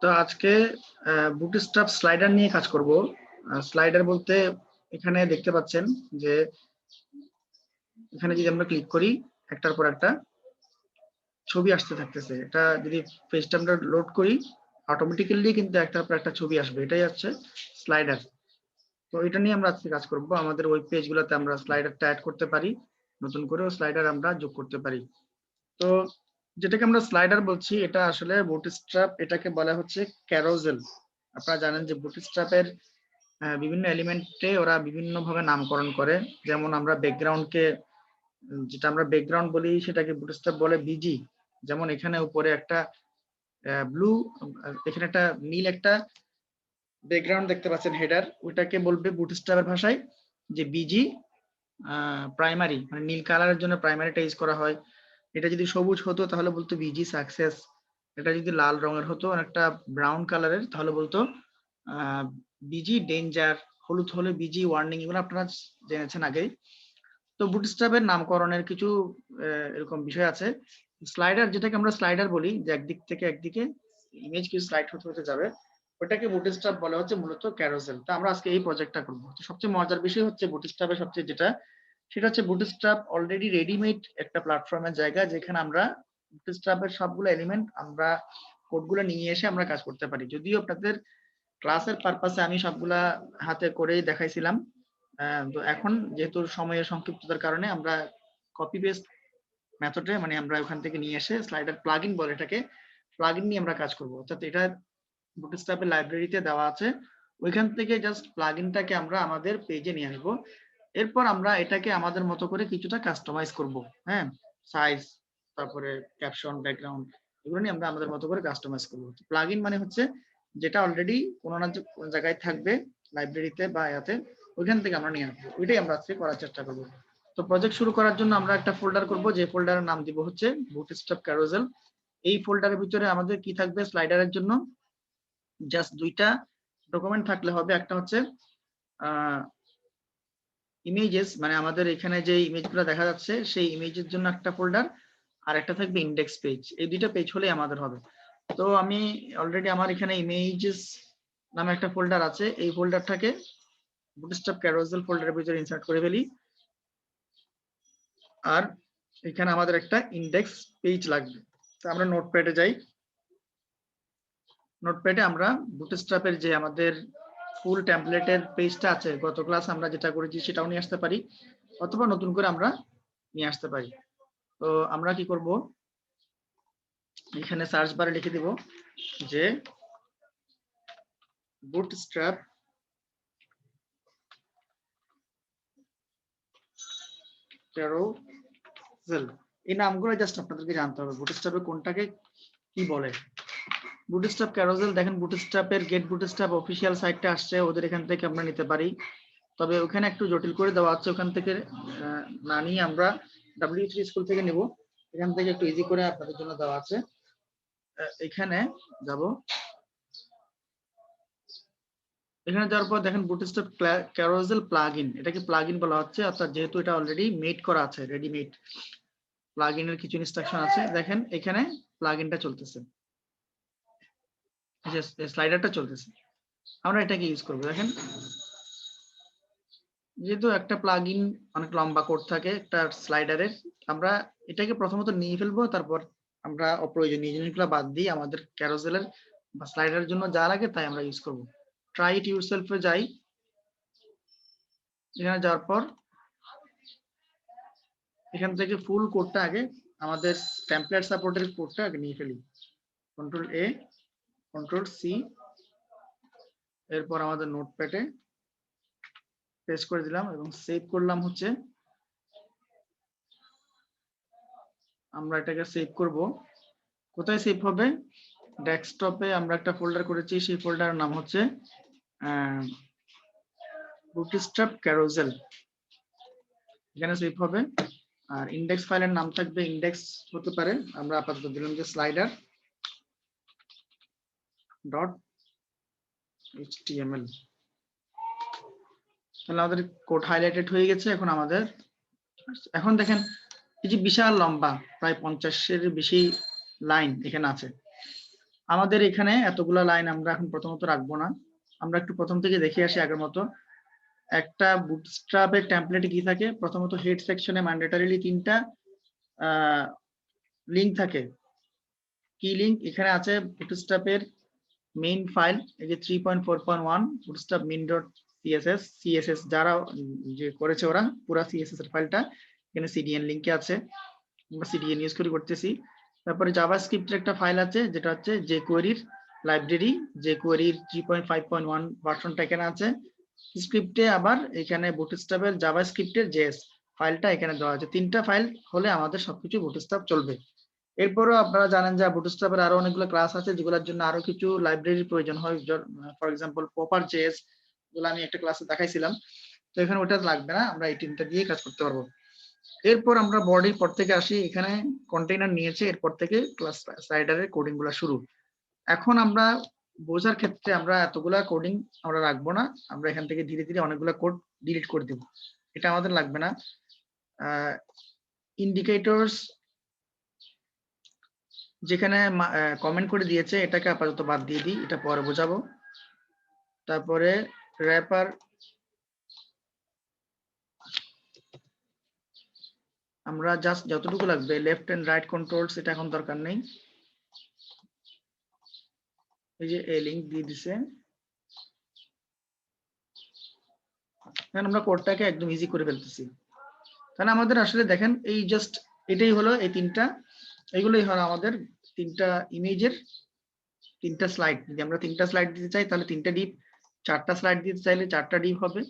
তো আজকে bootstrap slider নিয়ে কাজ করব। স্লাইডার বলতে এখানে দেখতে পাচ্ছেন যে এখানে যদি আমরা ক্লিক করি একটার পর একটা ছবি আসতে থাকতেছে। এটা যদি পেজটা আমরা লোড করি অটোমেটিক্যালি কিন্তু একটার পর একটা ছবি আসবে, এটাই হচ্ছে স্লাইডার। তো এটা নিয়ে আমরা আজকে কাজ করব। আমাদের ওয়েব পেজগুলোতে আমরা স্লাইডারটা অ্যাড করতে পারি, নতুন করেও স্লাইডার আমরা যোগ করতে পারি। তো যেটাকে আমরা স্লাইডার বলছি এটা আসলে বুটস্ট্র্যাপ, এটাকে বলা হচ্ছে ক্যারোজেল। আপনারা জানেন যে বুটস্ট্র্যাপের বিভিন্ন এলিমেন্টে ওরা বিভিন্ন ভাবে নামকরণ করে। যেমন আমরা ব্যাকগ্রাউন্ডকে, যেটা আমরা ব্যাকগ্রাউন্ড বলি সেটাকে বুটস্ট্র্যাপ বলে বিজি। যেমন এখানে উপরে একটা ব্লু, এখানে একটা নীল একটা ব্যাকগ্রাউন্ড দেখতে পাচ্ছেন হেডার, ওইটাকে বলবে বুটস্ট্র্যাপের ভাষায় যে বিজি প্রাইমারি, মানে নীল কালারের জন্য প্রাইমারিটা ইউজ করা হয়। এটা যদি সবুজ হতো তাহলে বলতো বিজি সাকসেস। এটা যদি লাল রঙের হতো একটা ব্রাউন কালারের তাহলে বলতো বিজি ডেঞ্জার। হলুদ হলে বিজি ওয়ার্নিং। এগুলো আপনারা জেনেছেন আগেই। তো বুটস্ট্র্যাপের নামকরণের কিছু এরকম বিষয় আছে। স্লাইডার, যেটাকে আমরা স্লাইডার বলি, যে একদিক থেকে একদিকে ইমেজ কিছু স্লাইড হতে হতে যাবে, ওটাকে বুটস্ট্র্যাপ বলা হচ্ছে মূলত ক্যারোসেল। তো আমরা আজকে এই প্রজেক্টটা করব। তো সবচেয়ে মজার বিষয় হচ্ছে বুটস্ট্র্যাপের সবচেয়ে যেটা, সেটা হচ্ছে বুটস্ট্র্যাপ অলরেডি রেডিমেড একটা প্ল্যাটফর্মের জায়গা, যেখানে আমরা বুটস্ট্র্যাপের সবগুলো এলিমেন্ট আমরা কোডগুলো নিয়ে এসে আমরা কাজ করতে পারি। যদিও আপনাদের ক্লাসের পারপাসে আমি সবগুলা হাতে করেই দেখাইছিলাম, তো এখন যেহেতু সময়ের সংক্ষিপ্ততার কারণে আমরা কপি পেস্ট মেথডে, মানে আমরা ওখান থেকে নিয়ে এসে স্লাইডার প্লাগইন বলে এটাকে, প্লাগইন নিয়ে আমরা কাজ করব। অর্থাৎ এটা বুটস্ট্র্যাপের লাইব্রেরিতে দেওয়া আছে, ওইখান থেকে জাস্ট প্লাগইনটাকে আমরা আমাদের পেজে নিয়ে আসবো। এরপর আমরা এটাকে আমাদের মতো করে কিছুটা কাস্টমাইজ করব। হ্যাঁ, সাইজ, তারপরে ক্যাপশন, ব্যাকগ্রাউন্ড, এগুলো নিয়ে আমরা আমাদের মতো করে কাস্টমাইজ করব। প্লাগইন মানে হচ্ছে যেটা অলরেডি কোনো না কোন জায়গায় থাকবে লাইব্রেরিতে বা ইয়াতে, ওইখান থেকে আমরা নিয়ে আসবো। ওইটাই আমরা আজকে করার চেষ্টা করব। তো প্রজেক্ট শুরু করার জন্য আমরা একটা ফোল্ডার করব, যে ফোল্ডারের নাম দিব হচ্ছে বুটস্ট্র্যাপ ক্যারোসেল। এই ফোল্ডারের ভিতরে আমাদের কি থাকবে, স্লাইডারের জন্য জাস্ট দুইটা ডকুমেন্ট থাকলে হবে। একটা হচ্ছে ইমেজেস, মানে আমাদের এখানে যে ইমেজগুলো দেখা যাচ্ছে সেই ইমেজের জন্য একটা ফোল্ডার, আর একটা থাকবে ইন্ডেক্স পেজ। এই দুইটা পেজ হলেই আমাদের হবে। তো আমি অলরেডি আমার এখানে ইমেজেস নামে একটা ফোল্ডার আছে, এই ফোল্ডারটাকে বুটস্ট্র্যাপ ক্যারোসেল ফোল্ডারের ভিতরে ইনসার্ট করে ফেলি। আর এখানে আমাদের একটা ইন্ডেক্স পেজ লাগবে। তো আমরা নোটপ্যাডে যাই। নোটপ্যাডে আমরা বুটস্ট্র্যাপের যে আমাদের ফুল টেমপ্লেটের পেজটা আছে, গত ক্লাস আমরা যেটা করেছি সেটাও নিয়ে আসতে পারি, অথবা নতুন করে আমরা নিয়ে আসতে পারি। তো আমরা কি করব, এখানে সার্চ বারে লিখে দিব যে বুটস্ট্র্যাপ ক্যারোসেল। এই নামগুলো জাস্ট আপনাদেরকে জানতে হবে বুটস্ট্র্যাপে কোনটাকে কি বলে। বুটস্ট্র্যাপ ক্যারোসেল, দেখেন বুটস্ট্র্যাপের গেট বুটস্ট্র্যাপ অফিসিয়াল সাইটটা আসছে, ওদের এখান থেকে আমরা নিতে পারি। তবে ওখানে একটু জটিল করে দেওয়া আছে, ওখান থেকে না নিয়ে আমরা W3 স্কুল থেকে নিব। এখান থেকে একটু ইজি করে আপনাদের জন্য দেওয়া আছে। এখানে যাব, এখানে যাওয়ার পর দেখেন বুটস্ট্র্যাপ ক্যারোসেল প্লাগইন, এটাকে প্লাগইন বলা হচ্ছে। অর্থাৎ যেহেতু এটা অলরেডি মেড করা আছে, রেডিমেড, প্লাগইনের কিছু ইনস্ট্রাকশন আছে। দেখেন এখানে প্লাগইনটা চলতেছে, যে স্লাইডারটা চলতেছে, আমরা এটাকে ইউজ করব। দেখেন যেহেতু একটা প্লাগইন অনেক লম্বা কোড থাকে একটা স্লাইডারের, আমরা এটাকে প্রথমত নিয়ে ফেলবো, তারপর আমরা অপ্রয়োজনীয় জিনিসগুলো বাদ দিয়ে আমাদের ক্যারোসেলের বা স্লাইডারের জন্য যা লাগে তাই আমরা ইউজ করব। ট্রাই ইট ইউরসেলফে যাই। এখানে যাওয়ার পর এখান থেকে ফুল কোডটা আগে, আমাদের টেমপ্লেট সাপোর্টের কোডটা আগে নিয়ে ফেলি। কন্ট্রোল A, কন্ট্রোল C, এরপর আমাদের নোটপ্যাডে পেস্ট করে দিলাম এবং সেভ করলাম। হচ্ছে আমরা এটাকে সেভ করব। কোথায় সেভ হবে, ডেস্কটপে আমরা একটা ফোল্ডার করেছি, সেই ফোল্ডারের নাম হচ্ছে বুটস্ট্র্যাপ ক্যারোসেল, এখানে সেভ হবে। আর ইন্ডেক্স ফাইলের নাম থাকবে, ইন্ডেক্স হতে পারে, আমরা আপাতত দিলাম যে স্লাইডার .html। তাহলে আমাদের কোড হাইলাইটেড হয়ে গেছে। এখন দেখেন এই যে বিশাল লম্বা প্রায় 50-এর বেশি লাইন এখানে আছে। আমাদের এখানে এতগুলা লাইন আমরা এখন প্রথমত রাখবো না, আমরা একটু প্রথম থেকে দেখে আসি আগের মতো। একটা বুটস্ট্র্যাপের টেমপ্লেটে কি থাকে, প্রথমত হেড সেকশনে ম্যান্ডেটরিলি 3টা লিংক থাকে। কি লিংক এখানে আছে? বুটস্ট্র্যাপের মেইন ফাইল, এই যে 3.4.1 bootstrap main.css যারা যে করেছে ওরা পুরো css এর ফাইলটা এখানে cdn লিংকে আছে, আমরা cdn ইউজ করতেছি। তারপরে জাভাস্ক্রিপ্টের একটা ফাইল আছে যেটা হচ্ছে jQuery লাইব্রেরি, jQuery 3.5.1 ভার্সনটা এখানে আছে। স্ক্রিপ্টে আবার এখানে বুটস্ট্র্যাপের জাভাস্ক্রিপ্টের js ফাইলটা এখানে দেওয়া আছে। 3টা ফাইল হলে আমাদের সবকিছু বুটস্ট্র্যাপ চলবে। এরপরও আপনারা জানেন যে বুটস্ট্র্যাপের আরো অনেকগুলো ক্লাস আছে যেগুলোর জন্য আরো কিছু লাইব্রেরির প্রয়োজন হয়। ফর এক্সাম্পল পপার জেএস, যেগুলো আমি একটা ক্লাসে দেখাইছিলাম, তো এখানে ওটা লাগবে না, আমরা এই 3টা দিয়ে কাজ করতে পারবো। এরপর আমরা বডির পর থেকে আসি, এখানে কন্টেইনার নিয়েছে, এরপর থেকে ক্লাস স্লাইডারের কোডিং গুলা শুরু। এখন আমরা বোঝার ক্ষেত্রে আমরা এতগুলা কোডিং আমরা রাখবো না, আমরা এখান থেকে ধীরে ধীরে অনেকগুলা কোড ডিলিট করে দেব, এটা আমাদের লাগবে না। ইন্ডিকেটরস যেখানে কমেন্ট করে দিয়েছে এটাকে আপাতত বাদ দিয়ে দিই, এটা পরে বোঝাবো। তারপরে র্যাপার আমরা জাস্ট যতটুকু লাগবে, লেফট এন্ড রাইট কন্ট্রোলস এটা এখন দরকার নেই। এই যে এই লিংক দিয়ে দিছে, এখন আমরা কোডটাকে একদম ইজি করে ফেলতেছি। তাহলে আমাদের আসলে দেখেন এই জাস্ট এটাই হলো, এই 3টা, এইগুলোই হলো আমাদের 3টা ইমেজের 3টা স্লাইড। যদি আমরা 3টা স্লাইড দিতে চাই তাহলে 3টা ডিপ, 4টা স্লাইড দিতে চাইলে 4টা ডিপ হবে,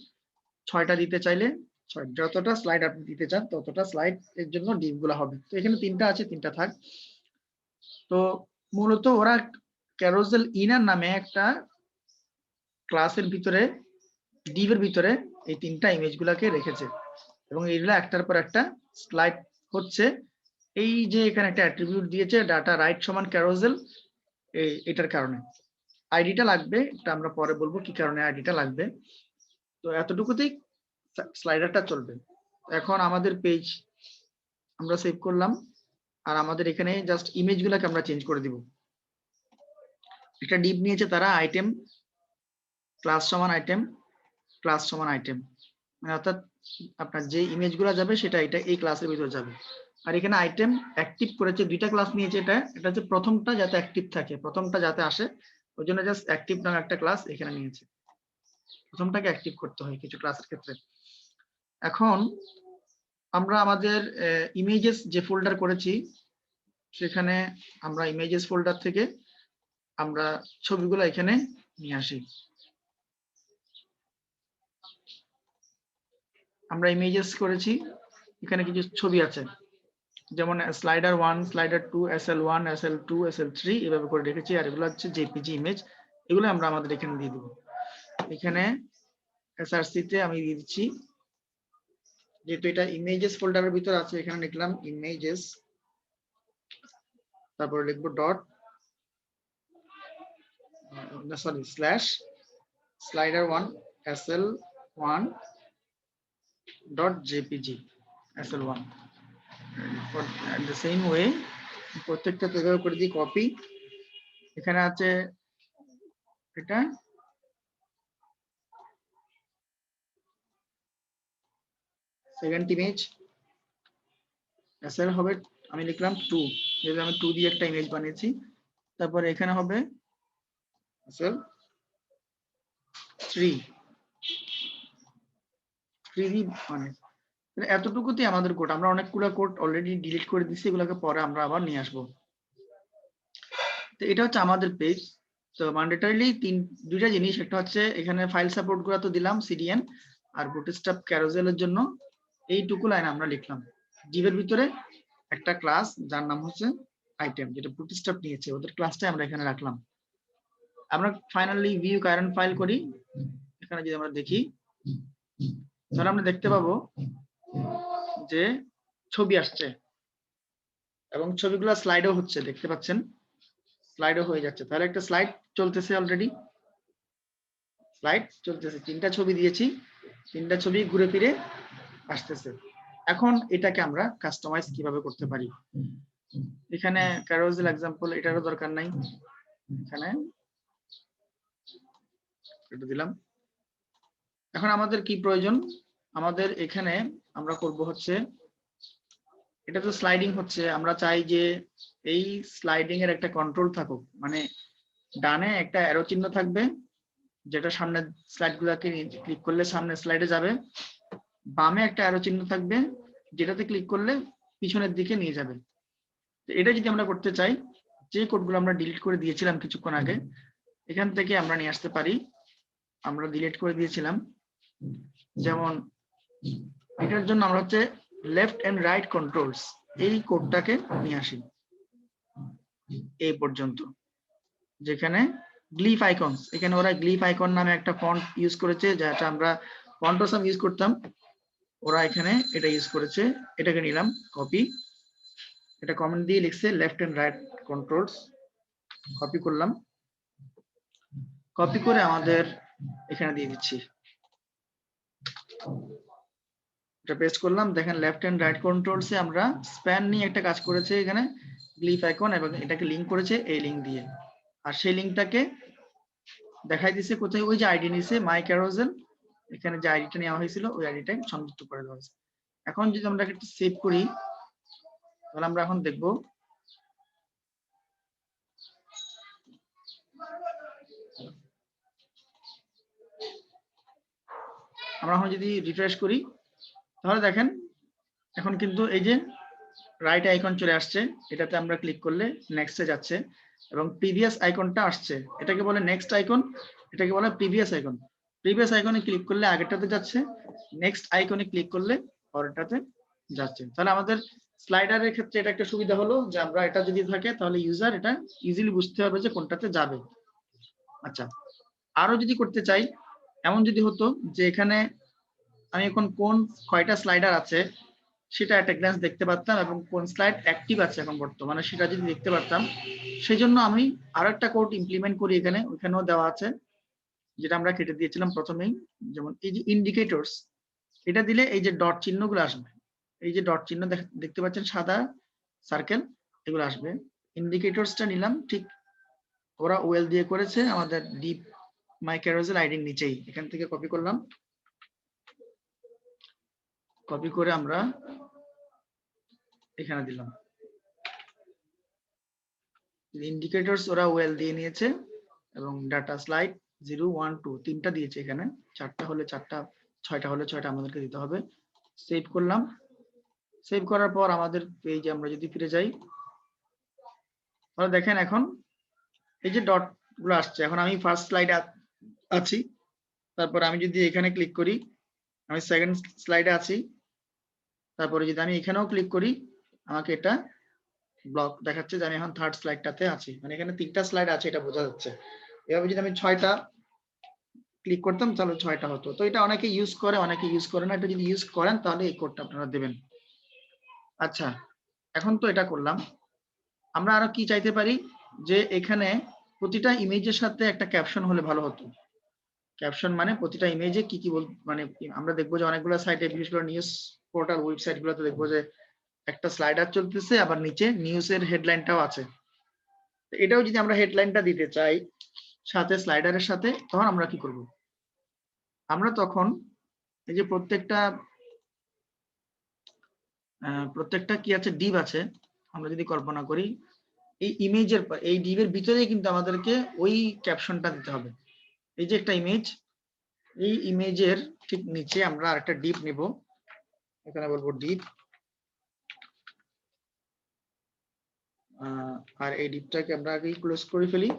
6টা দিতে চাইলে যতটা স্লাইড আপনি দিতে চান ততটা স্লাইড এর জন্য ডিপ গুলা হবে। তো এখানে 3টা আছে, 3টা থাক। তো মূলত ওরা ক্যারোসেল ইনার নামে একটা ক্লাসের ভিতরে ডিভের ভিতরে এই 3টা ইমেজ গুলাকে রেখেছে এবং এইগুলা একটার পর একটা স্লাইড হচ্ছে। এই যে এখানে একটা অ্যাট্রিবিউট দিয়েছে ডাটা রাইট সমান ক্যারোসেল, এটার কারণে আইডিটা লাগবে, এটা আমরা পরে বলবো কি কারণে আইডিটা লাগবে। তো এতটুকুতেই স্লাইডারটা চলবে। এখন আমাদের পেজ আমরা সেভ করলাম, আর আমাদের এখানে জাস্ট ইমেজগুলোকে আমরা চেঞ্জ করে দিব। একটা ডিপ নিয়েছে তারা, আইটেম ক্লাস সমান আইটেম ক্লাস সমান আইটেম, মানে অর্থাৎ আপনার যে ইমেজগুলো যাবে সেটা এটা এই ক্লাসের ভিতরে যাবে। আর এখানে আইটেম অ্যাক্টিভ করেছে, 2টা ক্লাস নিয়েছে, এটা হচ্ছে প্রথমটা যাতে অ্যাক্টিভ থাকে, প্রথমটা যাতে আসে ওই জন্য জাস্ট অ্যাক্টিভ নামে একটা ক্লাস এখানে নিয়েছে, প্রথমটাকে অ্যাক্টিভ করতে হয় কিছু ক্লাসের ক্ষেত্রে। এখন আমরা আমাদের ইমেজেস যে ফোল্ডার করেছি সেখানে আমরা ইমেজেস ফোল্ডার থেকে আমরা ছবিগুলো এখানে নিয়ে আসি। আমরা ইমেজেস করেছি, এখানে কিছু ছবি আছে, যেমন slider 1, slider 2, SL1, SL2, SL3 এভাবে করে রেখেছি। আর এগুলো হচ্ছে জেপিজি ইমেজ, এগুলো আমরা আমাদের এখানে দিয়ে দেব। এখানে SRC তে আমি দিয়ে দিচ্ছি, যেহেতু এটা ইমেজেস ফোল্ডারের ভিতর আছে, এখানে লিখলাম ইমেজেস, তারপরে লিখবো dot sorry slash slider1 SL1 dot jpg SL1 at the same way প্রত্যেকটা এভাবে করে দিই কপি। এখানে আছে এটা সেকেন্ড ইমেজ, SL হবে, আমি লিখলাম 2, যেহেতু আমি 2 দিয়ে একটা ইমেজ বানিয়েছি। তারপরে এখানে হবে SL3 মানে এতটুকুতেই আমাদের কোড। আমরা অনেকগুলো কোড অলরেডি ডিলিট করে দিচ্ছি, এগুলোকে পরে আমরা আবার নিয়ে আসবো। তো এটা হচ্ছে আমাদের পেজ। তো ম্যান্ডেটরিলি 2টা জিনিস, একটা হচ্ছে এখানে ফাইল সাপোর্ট গুলো তো দিলাম CDN, আর বুটস্ট্র্যাপ ক্যারোসেলের জন্য এইটুকু লাইন আমরা লিখলাম। ডিভের ভিতরে একটা ক্লাস যার নাম হচ্ছে আইটেম, যেটা বুটস্ট্র্যাপ নিয়েছে, ওদের ক্লাসটা আমরা এখানে রাখলাম। আমরা ফাইনালি ভিউ কারেন্ট ফাইল করি, এখানে যদি আমরা দেখি তাহলে আমরা দেখতে পাবো যে ছবি আসছে এবং ছবিগুলো স্লাইডও হচ্ছে, দেখতে পাচ্ছেন স্লাইডও হয়ে যাচ্ছে। তাহলে একটা স্লাইড চলতেছে, অলরেডি স্লাইড চলতেছে, 3টা ছবি দিয়েছি, 3টা ছবি ঘুরে ফিরে আসতেছে। এখন এটাকে আমরা কাস্টমাইজ কিভাবে করতে পারি, এখানে ক্যারোসেল এক্সাম্পল এটারও দরকার নাই, এখানে এটা দিলাম। এখন আমাদের কি প্রয়োজন, আমাদের এখানে আমরা করব হচ্ছে, এটা তো স্লাইডিং হচ্ছে, আমরা চাই যে এই স্লাইডিং এর একটা কন্ট্রোল থাকুক, মানে ডানে একটা অ্যারো চিহ্ন থাকবে যেটা সামনের স্লাইড গুলাকে ক্লিক করলে সামনের স্লাইডে যাবে, বামে একটা অ্যারো চিহ্ন থাকবে যেটাতে ক্লিক করলে পিছনের দিকে নিয়ে যাবে। তো এটা যদি আমরা করতে চাই, যে কোডগুলো আমরা ডিলিট করে দিয়েছিলাম কিছুক্ষণ আগে, এখান থেকে আমরা নিয়ে আসতে পারি। আমরা ডিলিট করে দিয়েছিলাম, যেমন এটার জন্য আমরা হচ্ছে লেফট এন্ড রাইট কন্ট্রোলস এই কোডটাকে নিয়ে আসি এই পর্যন্ত, যেখানে গ্লিফ আইকনস, এখানে ওরা গ্লিফ আইকন নামে একটা ফন্ট ইউজ করেছে, যেটা আমরা ফন্টসাম ইউজ করতাম, ওরা এখানে এটা ইউজ করেছে। এটাকে নিলাম কপি, এটা কমেন্ট দিয়ে লিখছে left and right controls, copy করলাম, কপি করে আমাদের এখানে দিয়ে দিচ্ছি, এটা পেস্ট করলাম। দেখেন লেফট এন্ড রাইট কন্ট্রোলসে আমরা স্প্যান নিয়ে একটা কাজ করেছে, এখানে গ্লিফ আইকন, এবং এটাকে লিংক করেছে এই লিংক দিয়ে, আর সেই লিংকটাকে দেখাই দিছে কোথায়, ওই যে আইডি নিছে মাই ক্যারোজেল, এখানে যে আইডিটা নেওয়া হয়েছিল ওই আইডিটা সংযুক্ত করে দেওয়া হয়েছে। এখন যদি আমরা একটু সেভ করি, তাহলে আমরা এখন দেখব আমরা এখন যদি রিফ্রেশ করি, তাহলে দেখেন এখন কিন্তু এই যে রাইট আইকন চলে আসছে, এটাতে আমরা ক্লিক করলে নেক্সটে যাচ্ছে, এবং প্রিভিয়াস আইকনটা আসছে, এটাকে বলে নেক্সট আইকন, এটাকে বলে প্রিভিয়াস আইকন। প্রিভিয়াস আইকনে ক্লিক করলে আগেরটাতে যাচ্ছে, নেক্সট আইকনে ক্লিক করলে পরেরটাতে যাচ্ছে। তাহলে আমাদের স্লাইডারের ক্ষেত্রে এটা একটা সুবিধা হলো যে আমরা এটা যদি থাকে তাহলে ইউজার এটা ইজিলি বুঝতে পারবে যে কোনটাতে যাবে। আচ্ছা, আরো যদি করতে চাই, এমন যদি হতো যে এখানে আমি এখন কোন কয়টা স্লাইডার আছে সেটা একটা গ্ল্যান্স দেখতে পারতাম, এবং কোন স্লাইড অ্যাক্টিভ আছে এখন বর্তমানে সেটা যদি দেখতে পারতাম, সেই জন্য আমি আরো একটা কোড ইমপ্লিমেন্ট করি এখানে, ওইখানেও দেওয়া আছে, যেটা আমরা কেটে দিয়েছিলাম প্রথমেই। যেমন এই যে ইন্ডিকেটরস, এটা দিলে এই যে ডট চিহ্নগুলো আসবে, এই যে ডট চিহ্ন দেখতে পাচ্ছেন সাদা সার্কেল, এগুলো আসবে। ইন্ডিকেটরসটা নিলাম, ঠিক ওরা ওয়েল দিয়ে করেছে আমাদের ডিপ মাই ক্যারোজেল আইডির নিচেই, এখান থেকে কপি করলাম, কপি করে আমরা এখানে দিলাম। ইন্ডিকেটরস ওরা ওয়েল দিয়ে নিয়েছে, এবং ডাটা স্লাইড 0 1 2 তিনটা দিয়েছে, এখানে চারটা হলে চারটা, ছয়টা হলে ছয়টা আমাদেরকে দিতে হবে। সেভ করলাম, সেভ করার পর আমাদের পেজে আমরা যদি ফিরে যাই, তাহলে দেখেন এখন এই যে ডট গুলো আসছে, এখন আমি ফার্স্ট স্লাইডে আছি, তারপর আমি যদি এখানে ক্লিক করি আমি সেকেন্ড স্লাইডে আছি, তারপরে যদি আমি এখানেও ক্লিক করি আমাকে এটা ব্লক দেখাচ্ছে যে আমি এখন থার্ড স্লাইডটাতে আছি, মানে এখানে তিনটা স্লাইড আছে এটা বোঝা যাচ্ছে। এভাবে যদি আমি 6টা ক্লিক করতাম তাহলে 6টা হতো। তো এটা অনেকে ইউজ করে, অনেকে ইউজ করে না, এটা যদি ইউজ করেন তাহলে এই কোডটা আপনারা দেবেন। আচ্ছা, এখন তো এটা করলাম, আমরা আরো কি চাইতে পারি, যে এখানে প্রতিটা ইমেজের সাথে একটা ক্যাপশন হলে ভালো হতো। ক্যাপশন মানে প্রতিটা ইমেজে কি কি মানে আমরা দেখবো যে অনেকগুলো সাইটে, বিশেষ করে নিউজ পোর্টাল ওয়েবসাইট গুলোতে দেখবো যে একটা স্লাইডার চলতেছে, আবার নিচে নিউজের হেডলাইনটাও আছে। এটাও যদি আমরা হেডলাইনটা দিতে চাই সাথে স্লাইডারের সাথে, তখন আমরা কি করব, আমরা তখন এই যে প্রত্যেকটা কি আছে, ডিভ আছে, আমরা যদি কল্পনা করি এই ইমেজের, এই ডিভের ভিতরেই কিন্তু আমাদেরকে ওই ক্যাপশনটা দিতে হবে। এই যে একটা ইমেজ, এই ইমেজের ঠিক নিচে আমরা আরেকটা ডিভ নেব, এখানে বলবো ডিভ, আর এই ডিভটাকে আমরা আগে ক্লোজ করে ফেলি,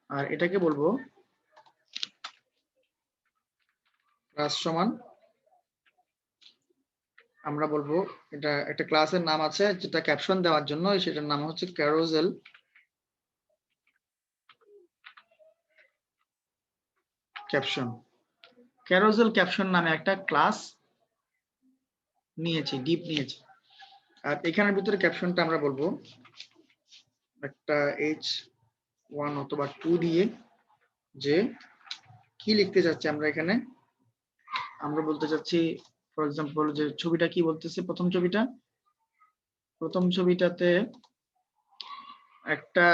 আর এটাকে বলবো ক্লাস সমান, আমরা বলবো এটা একটা ক্লাসের নাম আছে যেটা ক্যাপশন দেওয়ার জন্য, সেটার নাম হচ্ছে ক্যারোজেল ক্যাপশন। ক্যারোজেল ক্যাপশন নামে একটা ক্লাস নিয়েছি, ডিপ নিয়েছি, আর এখানের ভিতরে ক্যাপশনটা আমরা বলবো একটা H1 অথবা 2 দিয়ে, যে কি লিখতে চাচ্ছি আমরা এখানে, আমরা বলতে চাচ্ছি ফর এক্সাম্পল যে ছবিটা কি বলতেছে, প্রথম ছবিটাতে একটা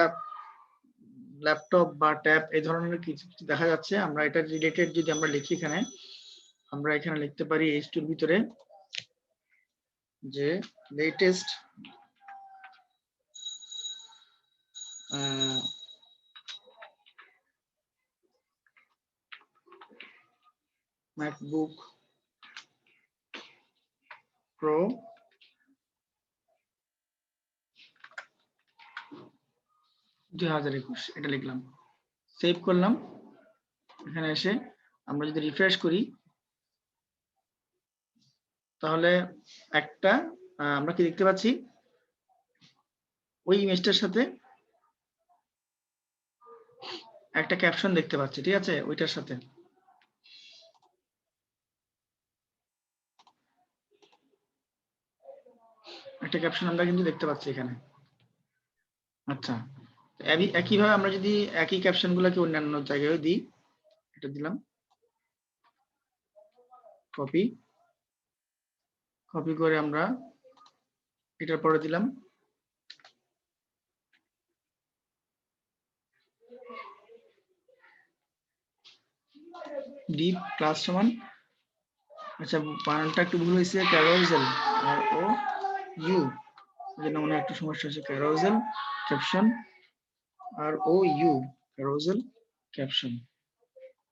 ল্যাপটপ বা ট্যাব এই ধরনের কিছু দেখা যাচ্ছে। আমরা এটা রিলেটেড যদি আমরা লিখি এখানে, আমরা এখানে লিখতে পারি H2 এর ভিতরে যে লেটেস্ট MacBook Pro 2021 এটা লিখলাম, সেভ করলাম। এখানে এসে আমরা যদি রিফ্রেশ করি তাহলে একটা আমরা কি দেখতে পাচ্ছি, ওই ইমেজটার সাথে একটা ক্যাপশন দেখতে পাচ্ছি, ঠিক আছে, ওইটার সাথে। একটা ক্যাপশন আমরা কিন্তু দেখতে পাচ্ছি এখানে। আচ্ছা, একইভাবে আমরা যদি একই ক্যাপশন গুলাকে অন্যান্য জায়গায় দিই, এটা দিলাম, কপি করে আমরা এটার পরে দিলাম, ডিপ ক্লাস সমান, আচ্ছা বানানটা একটু ভুল হয়েছে, ক্যারোজেল আর ও ইউ, যেন মনে একটু সমস্যা আছে, ক্যারোজেল ক্যাপশন আর ও ইউ, ক্যারোজেল ক্যাপশন,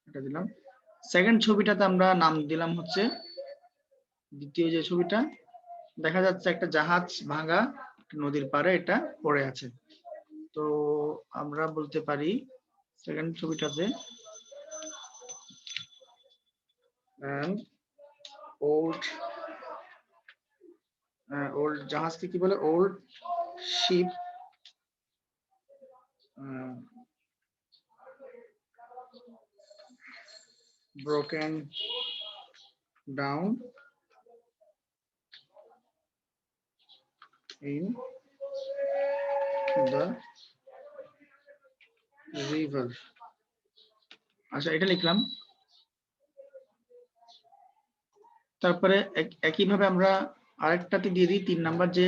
এটা দিলাম। সেকেন্ড ছবিটাতে আমরা নাম দিলাম হচ্ছে, দ্বিতীয় যে ছবিটা দেখা যাচ্ছে একটা জাহাজ ভাঙা নদীর পাড়ে এটা পড়ে আছে। তো আমরা বলতে পারি সেকেন্ড ছবিটাতে ওল্ড জাহাজকে কি বলে, old ship broken down in the river। আচ্ছা এটা লিখলাম। তারপরে একইভাবে আমরা আরেকটাতে দিয়ে দিই, 3 নাম্বার যে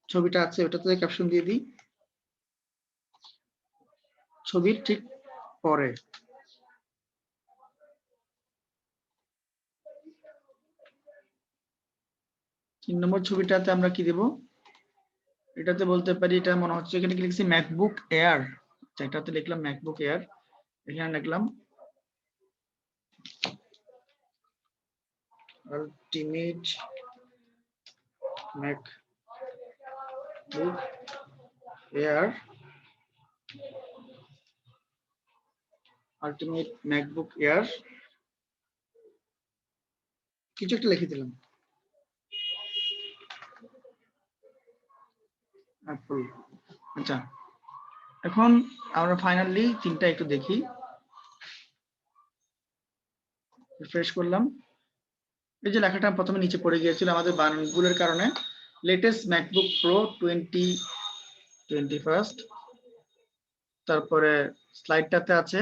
ছবিটা আছে ওটাতে ক্যাপশন দিয়ে দিই, ছবির ঠিক পরে। তিন নম্বর ছবিটাতে আমরা কি দেব, এটাতে বলতে পারি, এটা মনে হচ্ছে এখানে কি লিখছি, ম্যাকবুক এয়ার, এটাতে লিখলাম ম্যাকবুক এয়ার, এখানে লিখলাম ultimate MacBook air, ultimate MacBook air, কিছু একটা লিখে দিলাম, অ্যাপল। আচ্ছা এখন আমরা ফাইনালি তিনটা একটু দেখি, রিফ্রেশ করলাম। এই যে লেখাটা প্রথমে নিচে পড়ে গিয়েছিল আমাদের বানানগুলোর কারণে, লেটেস্ট ম্যাকবুক প্রো 2021, তারপরে স্লাইডটাতে আছে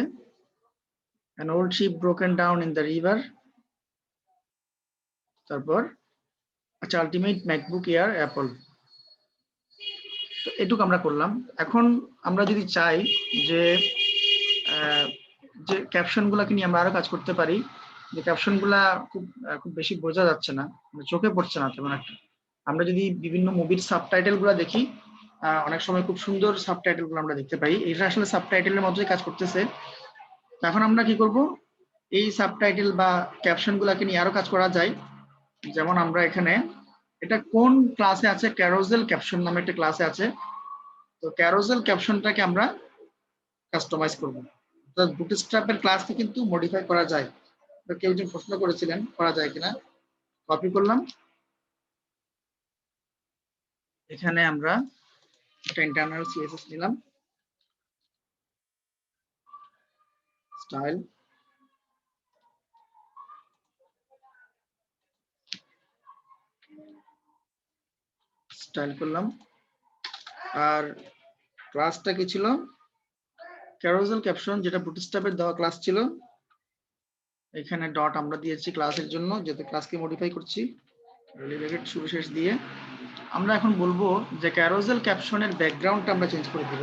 an old ship broken down in the river, তারপর আচ্ছা আলটিমেট ম্যাকবুক এয়ার অ্যাপল। তো এটুকু আমরা করলাম। এখন আমরা যদি চাই যে যে ক্যাপশনগুলোকে নিয়ে আমরা আরো কাজ করতে পারি, যে ক্যাপশনগুলা খুব বেশি বোঝা যাচ্ছে না, চোখে পড়ছে না তেমন একটা। আমরা যদি বিভিন্ন মুভির সাবটাইটেল গুলা দেখি, অনেক সময় খুব সুন্দর সাবটাইটেল গুলো আমরা দেখতে পাই, এটা আসলে সাবটাইটেলের মতোই কাজ করতেছে। এখন আমরা কি করব, এই সাবটাইটেল বা ক্যাপশন গুলাকে নিয়ে আরো কাজ করা যায়। যেমন আমরা এখানে, এটা কোন ক্লাসে আছে, ক্যারোজেল ক্যাপশন নামে একটা ক্লাসে আছে। তো ক্যারোজেল ক্যাপশনটাকে আমরা কাস্টমাইজ করব। তো বুটস্ট্র্যাপের ক্লাসে কিন্তু মডিফাই করা যায়। তো কেউ একজন প্রশ্ন করেছিলেন করা যায় কিনা, কপি করলাম, এখানে আমরা একটা ইন্টারনাল সিএসএস নিলাম, স্টাইল, স্টাইল করলাম। আর ক্লাসটা কি ছিল, ক্যারোজেল ক্যাপশন, যেটা বুটস্ট্র্যাপের দেওয়া ক্লাস ছিল। এখানে ডট আমরা দিয়েছি ক্লাসের জন্য, যেহেতু ক্লাসকে মডিফাই করছি, শুরু শেষ দিয়ে। আমরা এখন বলবো যে ক্যারোজেল ক্যাপশনের ব্যাকগ্রাউন্ডটা আমরা চেঞ্জ করে দেব।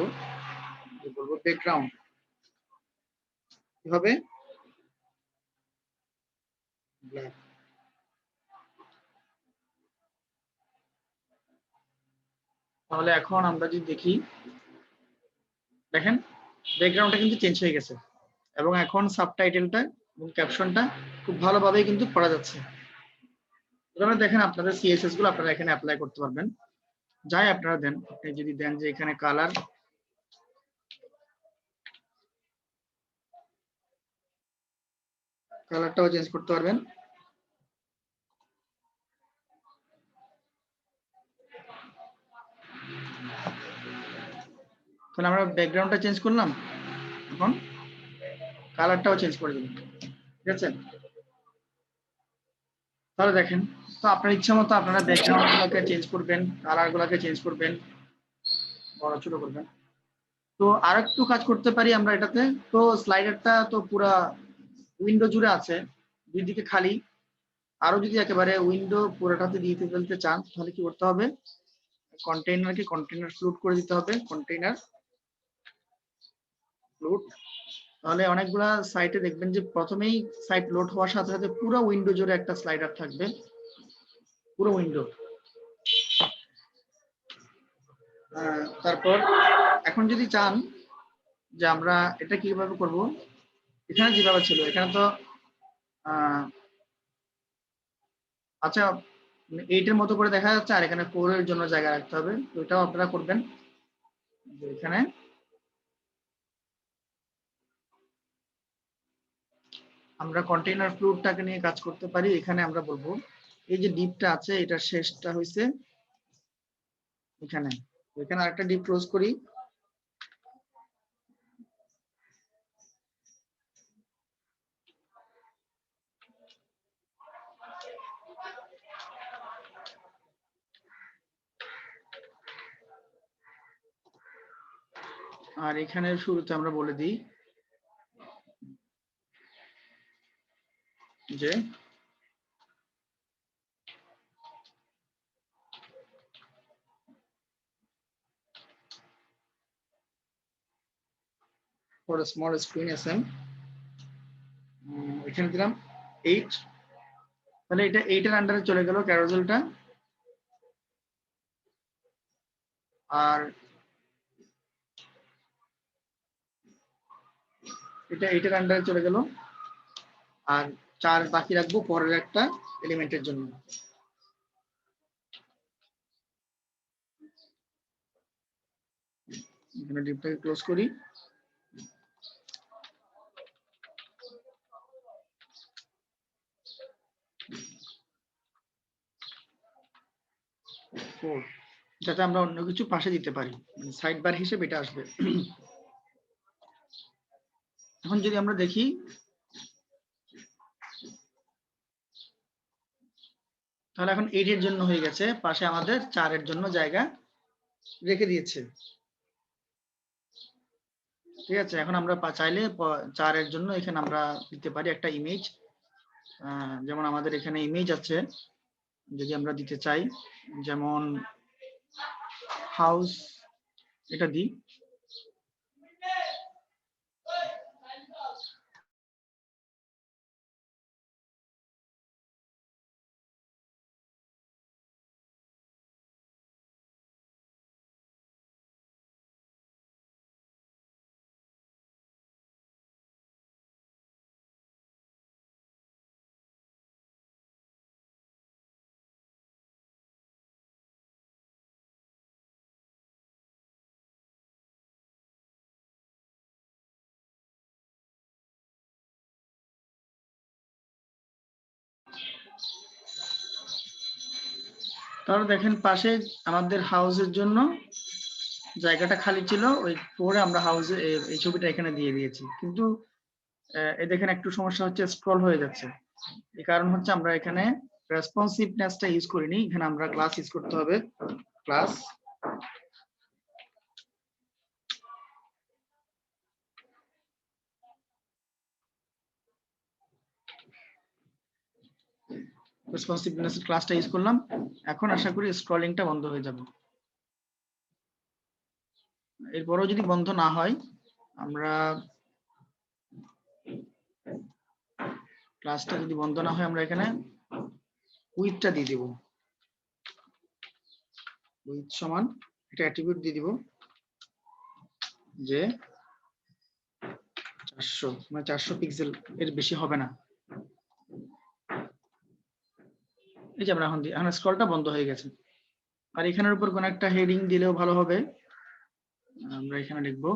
বলবো ব্যাকগ্রাউন্ড কিভাবে, ব্ল্যাক। তাহলে এখন আমরা যদি দেখি, দেখেন ব্যাকগ্রাউন্ডটা কিন্তু চেঞ্জ হয়ে গেছে এবং এখন সাবটাইটেলটা এবং ক্যাপশনটা খুব ভালোভাবেই কিন্তু পড়া যাচ্ছে। এভাবে দেখেন আপনাদের সিএসএস গুলো আপনারা এখানে অ্যাপ্লাই করতে পারবেন। যাই আপনারা দেন, আপনি যদি দেন যে এখানে কালার, কালারটাও চেঞ্জ করতে পারবেন। তাহলে আমরা ব্যাকগ্রাউন্ডটা চেঞ্জ করলাম, এখন কালারটাও চেঞ্জ করে দিলাম, ঠিক আছে? তাহলে দেখেন, তো আপনার ইচ্ছা মতো আপনারা ব্যাকগ্রাউন্ড গুলোকে চেঞ্জ করবেন, কালার গুলোকে চেঞ্জ করবেন, বড় ছোট করবেন। তো আর একটু কাজ করতে পারি আমরা এটাতে। তো স্লাইডারটা তো পুরা উইন্ডো জুড়ে আছে, দুই দিকে খালি। আরো যদি একেবারে উইন্ডো পুরোটাতে দিয়ে ফেলতে চান তাহলে কি করতে হবে, কন্টেইনার ফ্লুট করে দিতে হবে, কন্টেইনার ফ্লুট। তাহলে অনেকগুলা সাইটে দেখবেন যে প্রথমেই সাইট লোড হওয়ার সাথে সাথে পুরো উইন্ডো জুড়ে একটা স্লাইডার থাকবে, পুরো উইন্ডো। তারপর এখন যদি চান যে আমরা এটা কিভাবে করব, এখানে যেভাবে ছিল এখানে তো আচ্ছা 8 এর মতো করে দেখা যাচ্ছে, আর এখানে 4 এর জন্য জায়গা রাখতে হবে। তো এটাও আপনারা করবেন যে এখানে আমরা কন্টেইনার ফ্লুটটাকে নিয়ে কাজ করতে পারি। এখানে আমরা বলবো এই যে ডিপটা আছে এটার শেষটা হইছে এখানে, এখানে আরেকটা ডিপ ক্লোজ করি। আর এখানে শুরুতে আমরা বলে দিই যে ফর স্মল স্ক্রিন এসএম, এখানে দিলাম 8। তাহলে এটা 8 এর আন্ডারে চলে গেল ক্যারোজেলটা। আর এটা 8 এর আন্ডারে চলে গেল। আর 4 বাকি রাখবো পরের একটা এলিমেন্টের জন্য। এখানে ডিপটাকে ক্লোজ করি। যাতে আমরা অন্য কিছু পাশে দিতে পারি, মানে সাইড বার হিসেবে এটা আসবে। এখন যদি আমরা দেখি, তাহলে এখন 8 এর জন্য হয়ে গেছে, পাশে আমাদের 4 এর জন্য জায়গা রেখে দিয়েছে, ঠিক আছে? এখন আমরা চাইলে 4 এর জন্য এখানে আমরা দিতে পারি একটা ইমেজ। যেমন আমাদের এখানে ইমেজ আছে, যদি আমরা দিতে চাই যেমন হাউস, এটা দিই। তাহলে দেখেন পাশে আমাদের হাউসের জন্য জায়গাটা খালি ছিল, ওই পরে আমরা হাউসে এই ছবিটা এখানে দিয়ে দিয়েছি। কিন্তু এই দেখেন একটু সমস্যা হচ্ছে, স্ক্রল হয়ে যাচ্ছে। এই কারণ হচ্ছে আমরা এখানে রেসপন্সিভনেসটা ইউজ করিনি, এখানে আমরা ক্লাস ইউজ করতে হবে, ক্লাস। রেসপন্সিভনেস ক্লাসটা ইউজ করলাম। এখন আশা করি স্ক্রলিংটা বন্ধ হয়ে যাবে। এরপরও যদি বন্ধ না হয়, আমরা ক্লাসটা যদি বন্ধ না হয়, আমরা এখানে উইথটা দিয়ে দিব। উইথ সমান একটা অ্যাট্রিবিউট দিয়ে দিব যে 400, মানে 400 পিক্সেল, এর বেশি হবে না। এই যে আমরা এখন স্ক্রলটা বন্ধ হয়ে গেছে। আর এখানের উপর কোন একটা হেডিং দিলেও ভালো হবে। আমরা এখানে লিখবো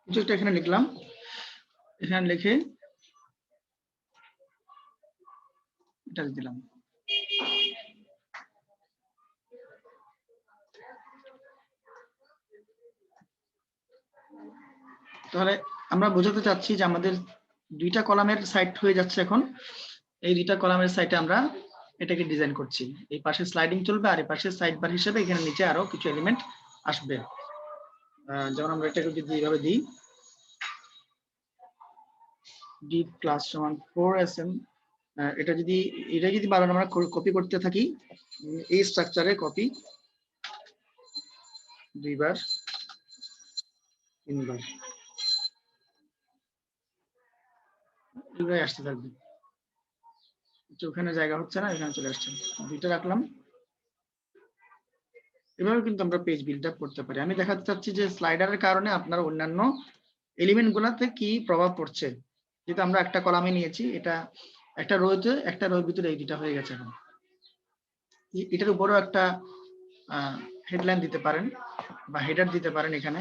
কিছু একটা এখানে লিখলাম, এখানে লিখে এটা দিলাম। তাহলে আমরা বোঝাতে চাচ্ছি যে আমাদের দুইটা কলামের সাইট হয়ে যাচ্ছে এখন। এই দুইটা কলামের সাইটে আমরা এটাকে ডিজাইন করছি। এই পাশে স্লাইডিং চলবে আর এই পাশে সাইড বার হিসেবে এখানে নিচে আরো কিছু এলিমেন্ট আসবে। যেমন আমরা এটাকে যদি এইভাবে দিই, ডিপ ক্লাস সমান 4sm, এটা যদি বারবার আমরা কপি করতে থাকি, এই স্ট্রাকচারে কপি 2 বার 3 বার এইভাবে আসতে থাকবে। ওখানে জায়গা হচ্ছে না, এখানে চলে আসছে, দুইটা রাখলাম। এভাবে কিন্তু আমরা পেজ বিল্ড আপ করতে পারি। আমি দেখাতে চাচ্ছি যে স্লাইডারের কারণে আপনার অন্যান্য এলিমেন্ট গুলাতে কি প্রভাব পড়ছে। যেহেতু আমরা একটা কলামে নিয়েছি, এটা একটা রোতে, একটা রোর ভিতরে এই দুটা হয়ে গেছে। এখন এটার উপরেও একটা হেডলাইন দিতে পারেন বা হেডার দিতে পারেন, এখানে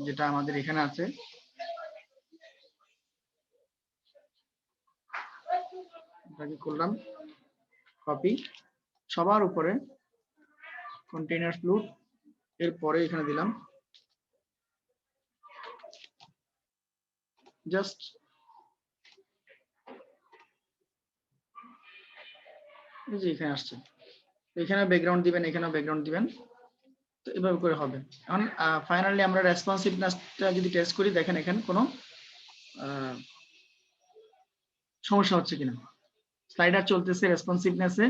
যেটা আমাদের এখানে আছে। কি করলাম, কপি সবার উপরে কন্টেইনার ফ্লুট, এরপরে এখানে দিলাম জাস্ট এই যে এখানে আসছে, এখানে ব্যাকগ্রাউন্ড দিবেন, এখানেও ব্যাকগ্রাউন্ড দিবেন। তো এভাবে করে হবে। এখন ফাইনালি আমরা রেসপন্সিভনেসটা যদি টেস্ট করি, দেখেন এখানে কোনো সমস্যা হচ্ছে কিনা। স্লাইডার চলতেছে রেসপন্সিভনেসে।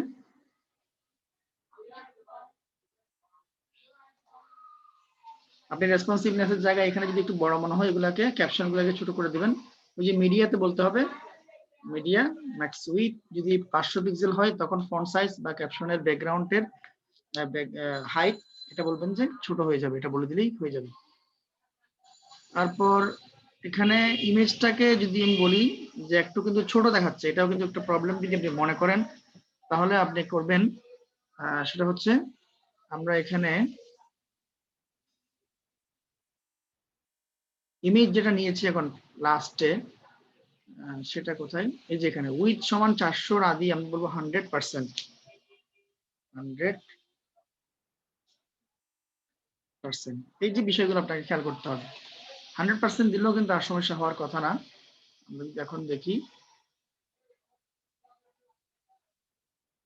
আপনি রেসপন্সিভনেসের জায়গায় এখানে যদি একটু বড় মনে হয়, এগুলাকে ক্যাপশন গুলোকে ছোট করে দিবেন। ওই যে মিডিয়াতে বলতে হবে মিডিয়া ম্যাক্স উইথ, যদি 500 পিক্সেল হয় তখন ফন্ট সাইজ বা ক্যাপশনের ব্যাকগ্রাউন্ডের হাইট এটা বলবেন যে ছোট হয়ে যাবে, এটা বলে দিলেই হয়ে যাবে। তারপর এখানে ইমেজটাকে যদি আমি বলি যে একটু কিন্তু ছোট দেখাচ্ছে, এটাও কিন্তু একটা প্রবলেম যদি আপনি মনে করেন, তাহলে আপনি করবেন সেটা হচ্ছে আমরা এখানে ইমেজ যেটা নিয়েছি এখন লাস্টে, সেটা কোথায়, এই যে এখানে উইথ সমান 400 আদি আমি বলবো 100%। এই যে বিষয়গুলো আপনাকে খেয়াল করতে হবে। 100% দিলেও কিন্তু আর সমস্যা হওয়ার কথা না। আমরা যদি এখন দেখি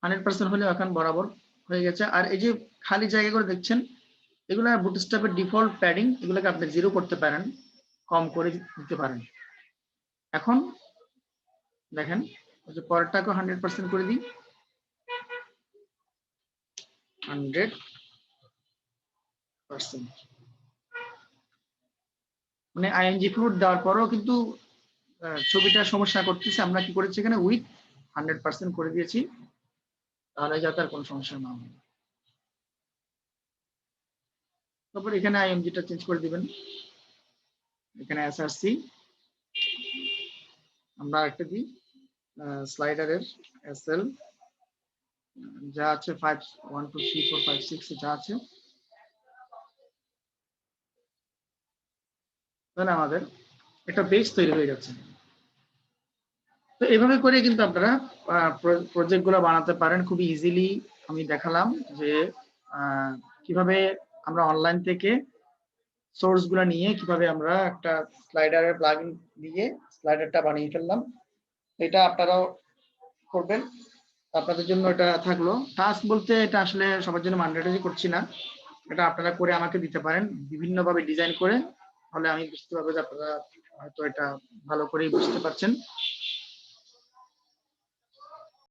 100% হলেও এখন বরাবর হয়ে গেছে। আর এই যে খালি জায়গাগুলো দেখছেন, এগুলো বুটস্ট্র্যাপের ডিফল্ট প্যাডিং, এগুলোকে আপনি 0 করতে পারেন, কম করে দিতে পারেন। এখন দেখেন ওই যে পরেরটাকে 100% করে দিই, 100%। মানে আইএনজি ফ্লুট দেওয়ার পরেও কিন্তু ছবিটা সমস্যা করতেছে। আমরা কি করেছি, এখানে উইথ 100% করে দিয়েছি, তাহলে যাতে আর কোনো সমস্যা না হয়। তারপর এখানে আইএমজিটা চেঞ্জ করে দিবেন, এখানে এসআরসি আমরা একটা দিই, স্লাইডারের এসএল যা আছে 5 1 2 3 4 5 6 যা আছে, তাহলে আমাদের একটা বেস তৈরি হয়ে যাচ্ছে। তো এভাবে করে কিন্তু আপনারা প্রজেক্ট গুলো বানাতে পারেন খুবই ইজিলি। আমি দেখালাম যে কিভাবে আমরা অনলাইন থেকে সোর্স গুলা নিয়ে কিভাবে আমরা একটা স্লাইডারের প্লাগইন দিয়ে স্লাইডারটা বানিয়ে ফেললাম। এটা আপনারাও করবেন, আপনাদের জন্য এটা থাকলো। টাস্ক বলতে এটা আসলে সবার জন্য ম্যান্ডেটরি করছি না, এটা আপনারা করে আমাকে দিতে পারেন বিভিন্নভাবে ডিজাইন করে, তাহলে আমি বুঝতে পারবো যে আপনারা হয়তো এটা ভালো করেই বুঝতে পারছেন।